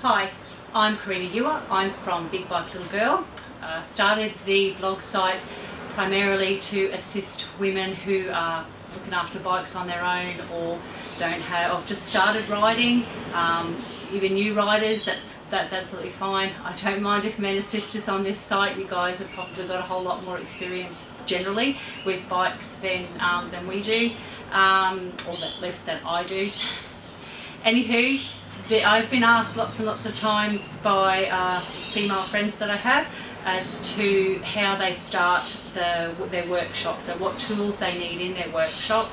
Hi, I'm Karina Ewer. I'm from Big Bike Little Girl. Started the blog site primarily to assist women who are looking after bikes on their own or don't have, or just started riding. Even new riders, that's absolutely fine. I don't mind if men assist us on this site. You guys have probably got a whole lot more experience generally with bikes than we do, or at least than I do. Anywho, I've been asked lots and lots of times by female friends that I have as to how they start their workshop, so what tools they need in their workshop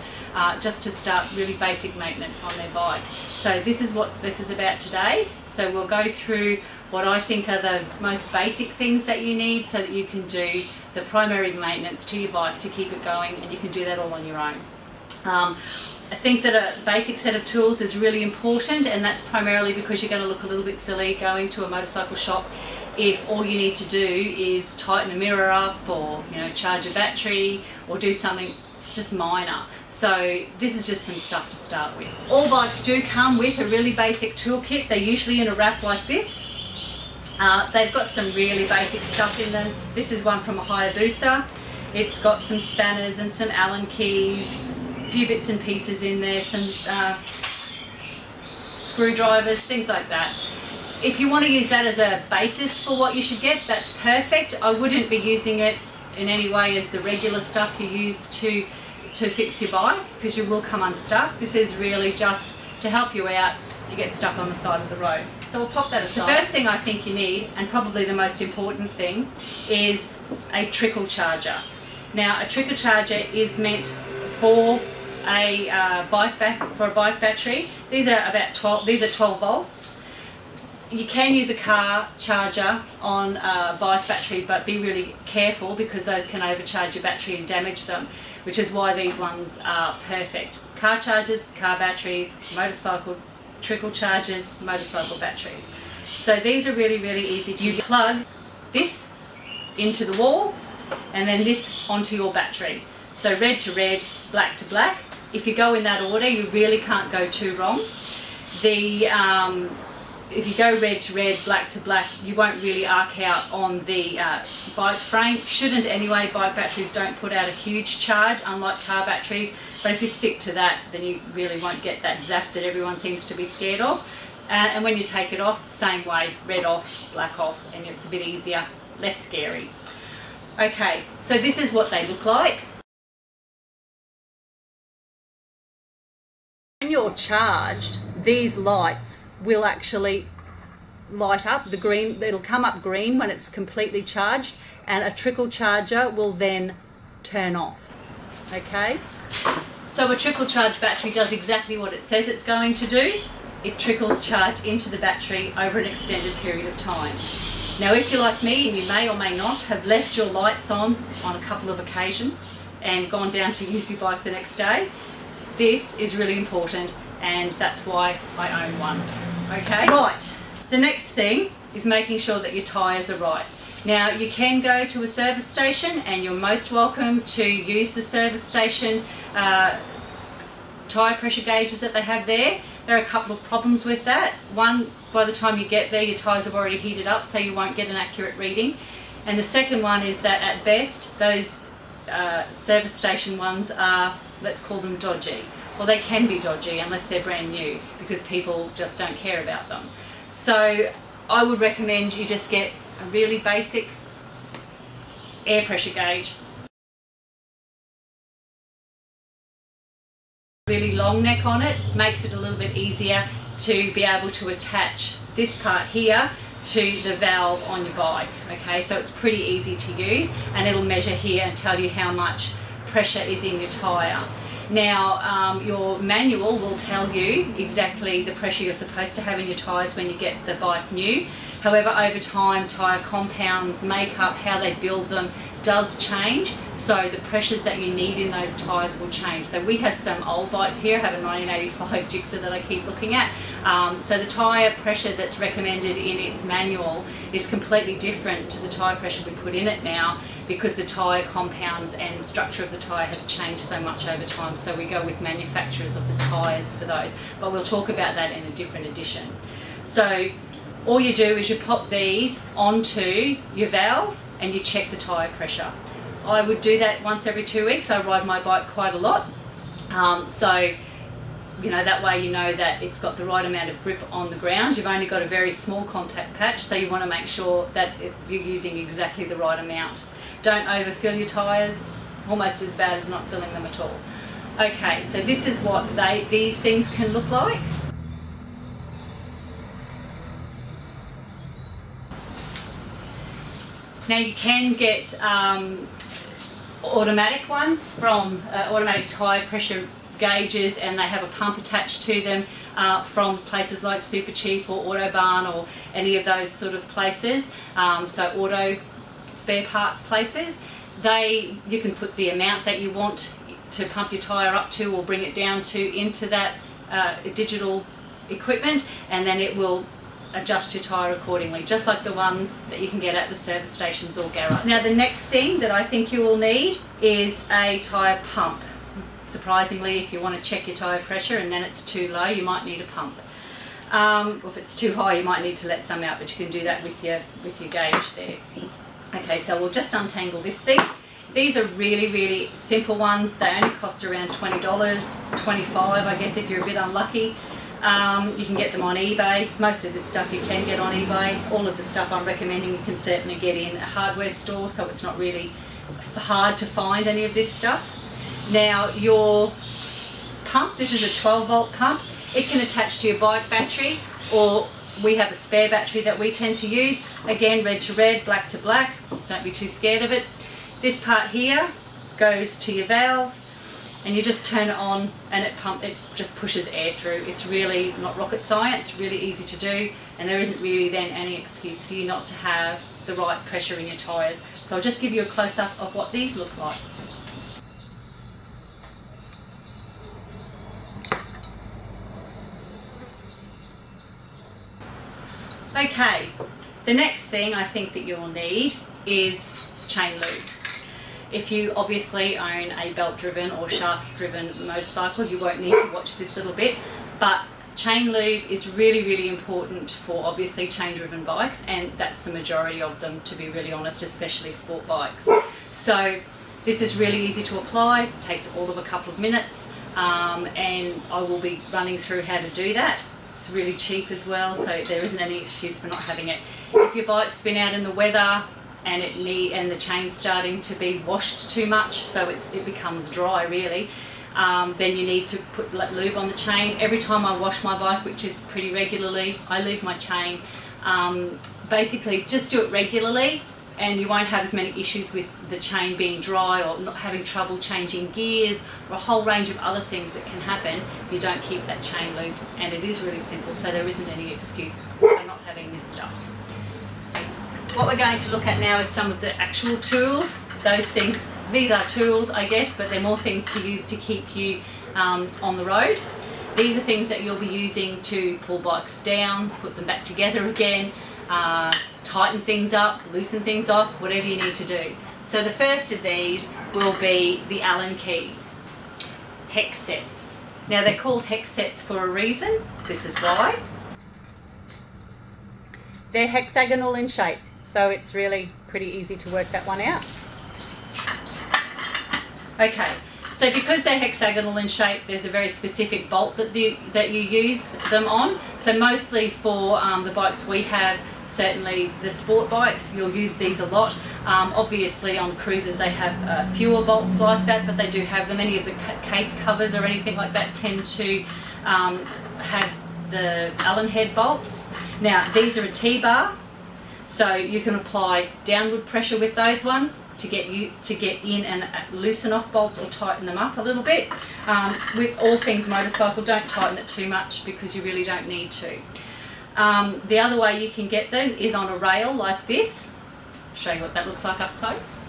just to start really basic maintenance on their bike. So this is what this is about today. So we'll go through what I think are the most basic things that you need so that you can do the primary maintenance to your bike to keep it going, and you can do that all on your own. I think that a basic set of tools is really important, and that's primarily because you're going to look a little bit silly going to a motorcycle shop if all you need to do is tighten a mirror up, or charge a battery, or do something just minor. So this is just some stuff to start with. All bikes do come with a really basic toolkit. They're usually in a wrap like this. They've got some really basic stuff in them. This is one from a Hayabusa. It's got some spanners and some Allen keys, a few bits and pieces in there, some screwdrivers, things like that. If you want to use that as a basis for what you should get, that's perfect. I wouldn't be using it in any way as the regular stuff you use to fix your bike, because you will come unstuck. This is really just to help you out if you get stuck on the side of the road. So we'll pop that aside. The first thing I think you need, and probably the most important thing, is a trickle charger. Now, a trickle charger is meant for a bike battery. These are about 12 volts. You can use a car charger on a bike battery, but be really careful because those can overcharge your battery and damage them, which is why these ones are perfect. Car chargers, car batteries, motorcycle trickle chargers, motorcycle batteries. So these are really, really easy. You plug this into the wall and then this onto your battery. So red to red, black to black. If you go in that order, you really can't go too wrong. If you go red to red, black to black, you won't really arc out on the bike frame. Shouldn't anyway. Bike batteries don't put out a huge charge, unlike car batteries. But if you stick to that, then you really won't get that zap that everyone seems to be scared of. And when you take it off, same way, red off, black off, and it's a bit easier, less scary. Okay, so this is what they look like. When you're charged, these lights will actually light up the green. It'll come up green when it's completely charged, and a trickle charger will then turn off. Okay, so a trickle charge battery does exactly what it says it's going to do. It trickles charge into the battery over an extended period of time. Now, if you're like me, and you may or may not have left your lights on a couple of occasions and gone down to use your bike the next day, this is really important, and that's why I own one. Okay? Right, the next thing is making sure that your tyres are right. Now, you can go to a service station, and you're most welcome to use the service station tyre pressure gauges that they have there. There are a couple of problems with that. One, by the time you get there, your tyres have already heated up, so you won't get an accurate reading. And the second one is that at best, those service station ones are, let's call them dodgy. Well, they can be dodgy unless they're brand new, because people just don't care about them. So I would recommend you just get a really basic air pressure gauge. Really long neck on it makes it a little bit easier to be able to attach this part here to the valve on your bike. Okay, so it's pretty easy to use, and it'll measure here and tell you how much pressure is in your tyre. Now, your manual will tell you exactly the pressure you're supposed to have in your tyres when you get the bike new. However, over time, tyre compounds, makeup, how they build them does change, so the pressures that you need in those tyres will change. So we have some old bikes here. I have a 1985 Gixxer that I keep looking at. So the tyre pressure that's recommended in its manual is completely different to the tyre pressure we put in it now, because the tyre compounds and the structure of the tyre has changed so much over time. So we go with manufacturers of the tyres for those, but we'll talk about that in a different edition. So all you do is you pop these onto your valve and you check the tyre pressure. I would do that once every 2 weeks. I ride my bike quite a lot, so you know, that way you know that it's got the right amount of grip on the ground. You've only got a very small contact patch, so you want to make sure that you're using exactly the right amount. Don't overfill your tyres, almost as bad as not filling them at all. Okay, so this is what these things can look like. Now you can get automatic ones from automatic tyre pressure gauges, and they have a pump attached to them from places like Super Cheap or Autobarn or any of those sort of places, so auto spare parts places. You can put the amount that you want to pump your tyre up to or bring it down to into that digital equipment, and then it will adjust your tyre accordingly, just like the ones that you can get at the service stations or garage. Now the next thing that I think you will need is a tyre pump. Surprisingly, if you want to check your tyre pressure and then it's too low, you might need a pump. Or if it's too high, you might need to let some out, but you can do that with your gauge there. Okay, so we'll just untangle this thing. These are really, really simple ones. They only cost around $20, $25 I guess if you're a bit unlucky. You can get them on eBay. Most of this stuff you can get on eBay. All of the stuff I'm recommending you can certainly get in a hardware store, so it's not really hard to find any of this stuff. Now your pump, this is a 12 volt pump. It can attach to your bike battery, or we have a spare battery that we tend to use. Again, red to red, black to black. Don't be too scared of it. This part here goes to your valve, and you just turn it on and it just pushes air through. It's really not rocket science, really easy to do, and there isn't really then any excuse for you not to have the right pressure in your tyres. So I'll just give you a close-up of what these look like. Okay, the next thing I think that you'll need is chain lube. If you obviously own a belt-driven or shaft-driven motorcycle, you won't need to watch this little bit, but chain lube is really, really important for obviously chain-driven bikes, and that's the majority of them, to be really honest, especially sport bikes. So this is really easy to apply, takes all of a couple of minutes, and I will be running through how to do that. It's really cheap as well, so there isn't any excuse for not having it. If your bike's been out in the weather and the chain's starting to be washed too much, so it becomes dry really, then you need to put lube on the chain. Every time I wash my bike, which is pretty regularly, I lube my chain. Basically just do it regularly, and you won't have as many issues with the chain being dry or not having trouble changing gears, or a whole range of other things that can happen if you don't keep that chain lubed. And it is really simple, so there isn't any excuse for not having this stuff. What we're going to look at now is some of the actual tools. Those things, these are tools I guess, but they're more things to use to keep you on the road. These are things that you'll be using to pull bikes down, put them back together again, tighten things up, loosen things off, whatever you need to do. So the first of these will be the Allen keys, hex sets. Now they're called hex sets for a reason. This is why. They're hexagonal in shape, so it's really pretty easy to work that one out. Okay, so because they're hexagonal in shape, there's a very specific bolt that you use them on. So mostly for the bikes we have, certainly the sport bikes, you'll use these a lot. Obviously on cruisers they have fewer bolts like that, but they do have them. Any of the case covers or anything like that tend to have the Allen head bolts. Now these are a T-bar, so you can apply downward pressure with those ones to get in and loosen off bolts or tighten them up a little bit. With all things motorcycle, don't tighten it too much because you really don't need to. The other way you can get them is on a rail like this. I'll show you what that looks like up close.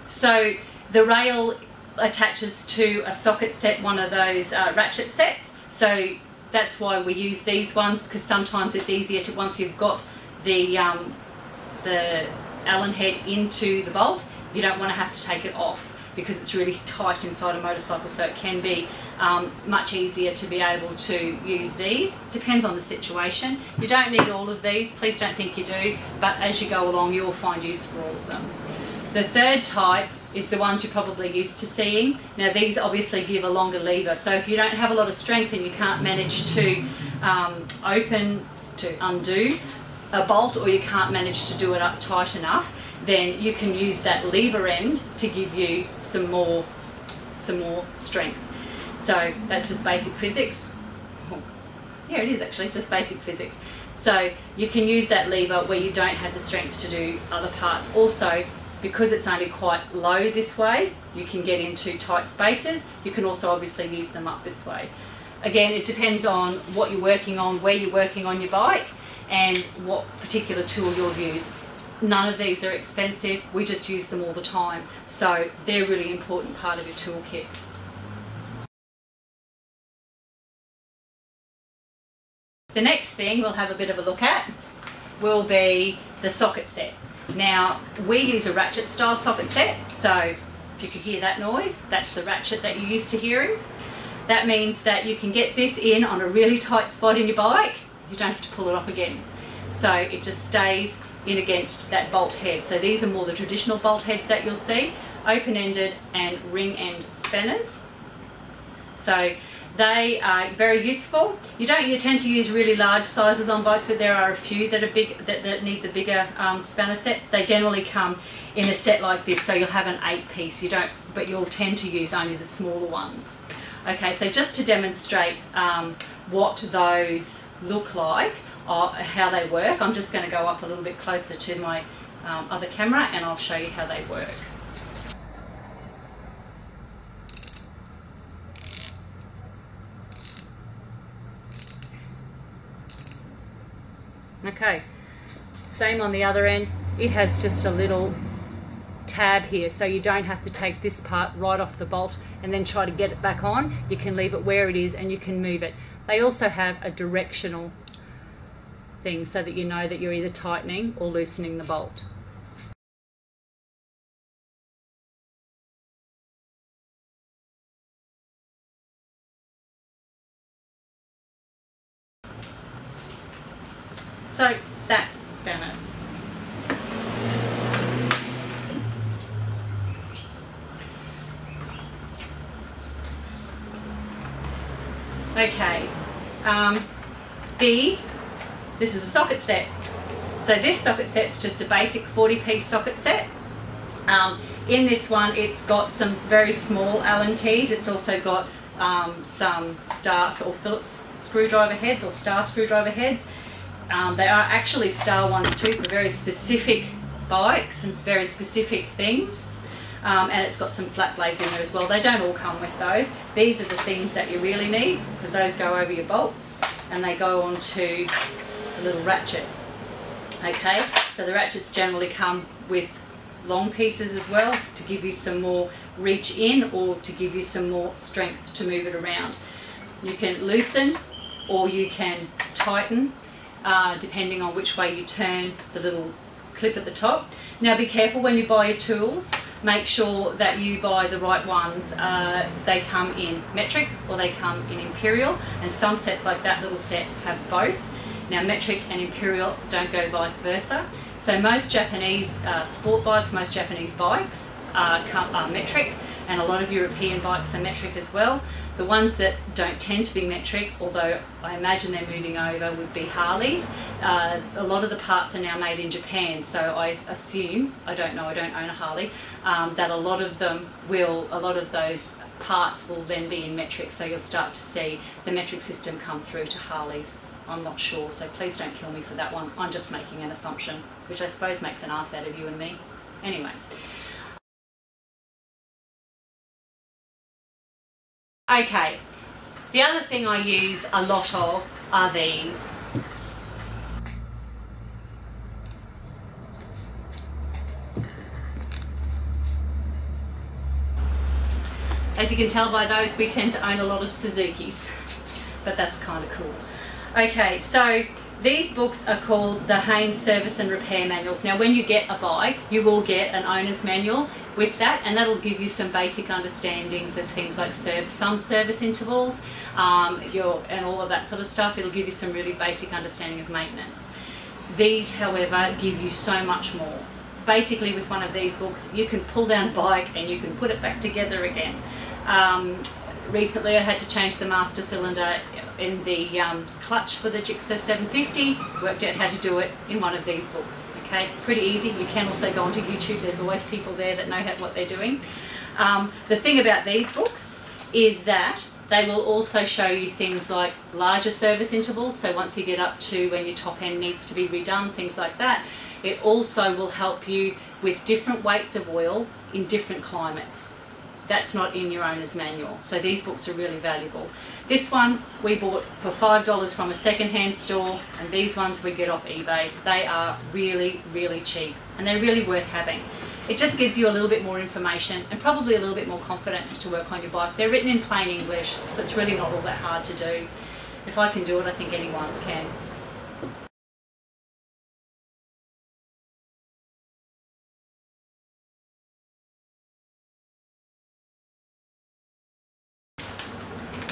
So the rail attaches to a socket set, one of those ratchet sets. So that's why we use these ones, because sometimes it's easier to, once you've got the Allen head into the bolt, you don't want to have to take it off. because it's really tight inside a motorcycle, so it can be much easier to be able to use these. Depends on the situation. You don't need all of these, please don't think you do, but as you go along you'll find use for all of them. The third type is the ones you're probably used to seeing. Now these obviously give a longer lever, so if you don't have a lot of strength and you can't manage to undo a bolt, or you can't manage to do it up tight enough, then you can use that lever end to give you some more strength. So that's just basic physics. Yeah, it is actually just basic physics. So you can use that lever where you don't have the strength to do other parts. Also, because it's only quite low this way, you can get into tight spaces. You can also obviously use them up this way. Again, it depends on what you're working on, where you're working on your bike, and what particular tool you'll use. None of these are expensive, we just use them all the time, so they're a really important part of your toolkit. The next thing we'll have a bit of a look at will be the socket set. Now, we use a ratchet style socket set, so if you can hear that noise, that's the ratchet that you're used to hearing. That means that you can get this in on a really tight spot in your bike, you don't have to pull it off again. So it just stays in against that bolt head. So these are more the traditional bolt heads that you'll see, open-ended and ring-end spanners. So they are very useful. You tend to use really large sizes on bikes, but there are a few that are big that need the bigger spanner sets. They generally come in a set like this, so you'll have an 8-piece. But you'll tend to use only the smaller ones. Okay, so just to demonstrate what those look like, how they work, I'm just going to go up a little bit closer to my other camera and I'll show you how they work. Okay, same on the other end. It has just a little tab here, so you don't have to take this part right off the bolt and then try to get it back on. You can leave it where it is and you can move it. They also have a directional thing so that you know that you're either tightening or loosening the bolt. So that's spanners. Okay, this is a socket set. So this socket set's just a basic 40-piece socket set. In this one it's got some very small Allen keys. It's also got some star or Phillips screwdriver heads or star screwdriver heads. They are actually star ones too for very specific bikes and very specific things. And it's got some flat blades in there as well. They don't all come with those. These are the things that you really need, because those go over your bolts and they go onto a little ratchet. Okay, so the ratchets generally come with long pieces as well to give you some more reach in or to give you some more strength to move it around. You can loosen or you can tighten depending on which way you turn the little clip at the top. Now be careful when you buy your tools, make sure that you buy the right ones. They come in metric or they come in imperial, and some sets like that little set have both. Now metric and imperial don't go vice versa. So most Japanese sport bikes, most Japanese bikes are metric, and a lot of European bikes are metric as well. The ones that don't tend to be metric, although I imagine they're moving over, would be Harleys. A lot of the parts are now made in Japan, so I assume, I don't know, I don't own a Harley, that a lot of those parts will then be in metric, so you'll start to see the metric system come through to Harleys. I'm not sure, so please don't kill me for that one. I'm just making an assumption, which I suppose makes an ass out of you and me. Anyway. Okay, the other thing I use a lot of are these. As you can tell by those, we tend to own a lot of Suzukis, but that's kind of cool. Okay, so these books are called the Haynes Service and Repair Manuals. Now when you get a bike, you will get an owner's manual, with that, and that'll give you some basic understandings of things like some service intervals and all of that sort of stuff. It'll give you some really basic understanding of maintenance. These, however, give you so much more. Basically, with one of these books, you can pull down a bike and you can put it back together again. Recently I had to change the master cylinder in the clutch for the Jigsaw 750, worked out how to do it in one of these books. Okay, pretty easy. You can also go onto YouTube, there's always people there that know what they're doing. The thing about these books is that they will also show you things like larger service intervals, so once you get up to when your top end needs to be redone, things like that. It also will help you with different weights of oil in different climates. That's not in your owner's manual, so these books are really valuable. This one we bought for $5 from a second-hand store, and these ones we get off eBay. They are really, really cheap, and they're really worth having. It just gives you a little bit more information and probably a little bit more confidence to work on your bike. They're written in plain English, so it's really not all that hard to do. If I can do it, I think anyone can.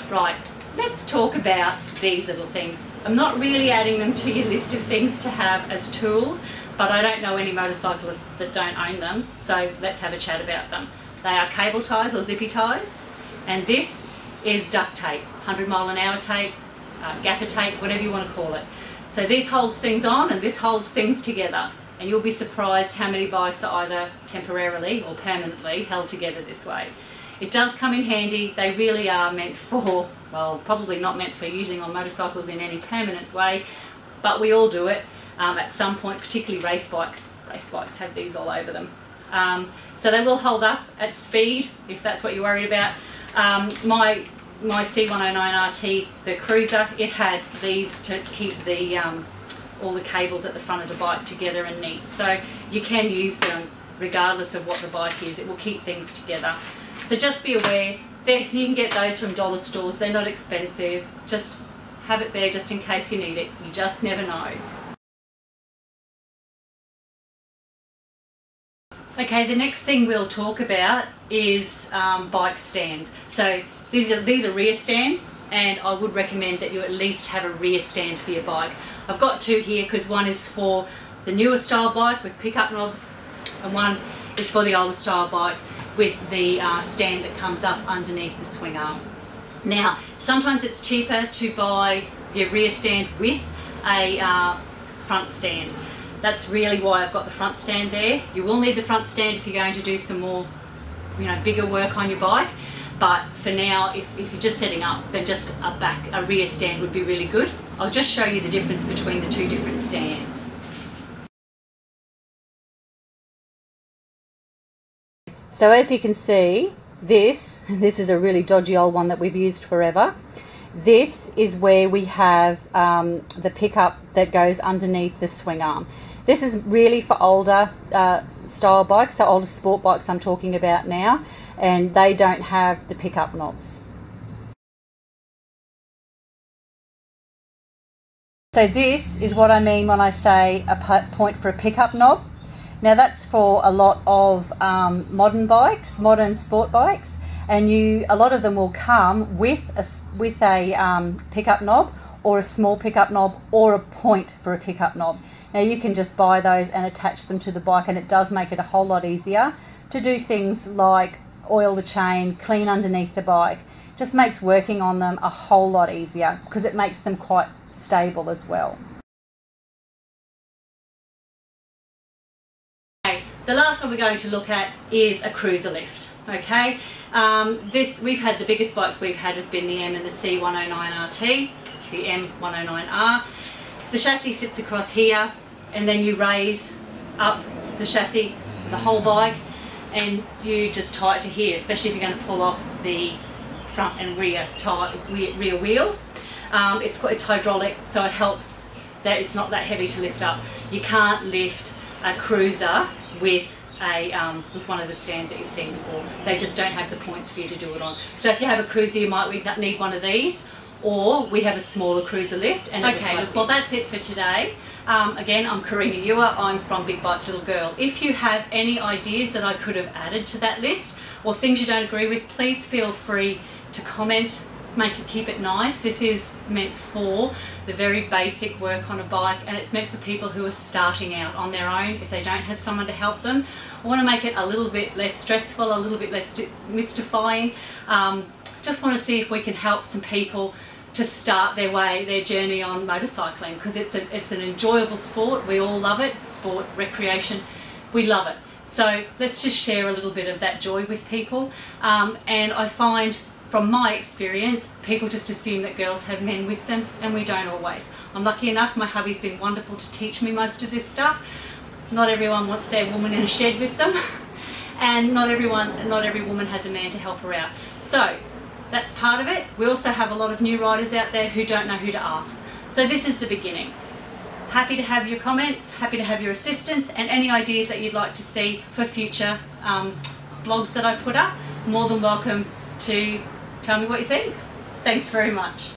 Right, let's talk about these little things. I'm not really adding them to your list of things to have as tools, but I don't know any motorcyclists that don't own them, so let's have a chat about them. They are cable ties or zippy ties, and this is duct tape, 100 mile an hour tape, gaffer tape, whatever you want to call it. So this holds things on and this holds things together, and you'll be surprised how many bikes are either temporarily or permanently held together this way. It does come in handy. They really are meant for, well, probably not meant for using on motorcycles in any permanent way, but we all do it at some point, particularly race bikes. Race bikes have these all over them. So they will hold up at speed if that's what you're worried about. My C109 RT, the cruiser, it had these to keep the all the cables at the front of the bike together and neat. So you can use them regardless of what the bike is. It will keep things together. So just be aware, you can get those from dollar stores, they're not expensive, just have it there just in case you need it, you just never know. Okay, the next thing we'll talk about is bike stands. So these are rear stands, and I would recommend that you at least have a rear stand for your bike. I've got two here because one is for the newer style bike with pickup knobs, and one is for the older style bike with the stand that comes up underneath the swing arm. Now, sometimes it's cheaper to buy your rear stand with a front stand. That's really why I've got the front stand there. You will need the front stand if you're going to do some more, bigger work on your bike. But for now, if you're just setting up, then just a rear stand would be really good. I'll just show you the difference between the two different stands. So as you can see, this is a really dodgy old one that we've used forever. This is where we have the pickup that goes underneath the swing arm. This is really for older style bikes, so older sport bikes I'm talking about now, and they don't have the pickup knobs. So this is what I mean when I say a point for a pickup knob. Now that's for a lot of modern bikes, modern sport bikes, and a lot of them will come with a pickup knob or a small pickup knob or a point for a pickup knob. Now you can just buy those and attach them to the bike, and it does make it a whole lot easier to do things like oil the chain, clean underneath the bike. Just makes working on them a whole lot easier because it makes them quite stable as well. The last one we're going to look at is a cruiser lift. Okay, we've had the biggest bikes we've had have been the M and the C109 RT, the M109R. The chassis sits across here, and then you raise up the chassis, the whole bike, and you just tie it to here, especially if you're going to pull off the front and rear wheels. It's hydraulic, so it helps that it's not that heavy to lift up. You can't lift a cruiser with one of the stands that you've seen before. They just don't have the points for you to do it on. So if you have a cruiser, you might need one of these, or we have a smaller cruiser lift. And okay, look, well that's it for today. Again, I'm Karina Ewer, I'm from Big Bike Little Girl. If you have any ideas that I could have added to that list or things you don't agree with, please feel free to comment. Keep it nice. This is meant for the very basic work on a bike, and it's meant for people who are starting out on their own if they don't have someone to help them. I want to make it a little bit less stressful, a little bit less mystifying. Just want to see if we can help some people to start their journey on motorcycling, because it's an enjoyable sport. We all love it. Sport, recreation, we love it. So let's just share a little bit of that joy with people. And I find, from my experience, people just assume that girls have men with them, and we don't always. I'm lucky enough, my hubby's been wonderful to teach me most of this stuff. Not everyone wants their woman in a shed with them, and not every woman has a man to help her out. So that's part of it. We also have a lot of new riders out there who don't know who to ask. So this is the beginning. Happy to have your comments, happy to have your assistance, and any ideas that you'd like to see for future blogs that I put up. More than welcome to tell me what you think. Thanks very much.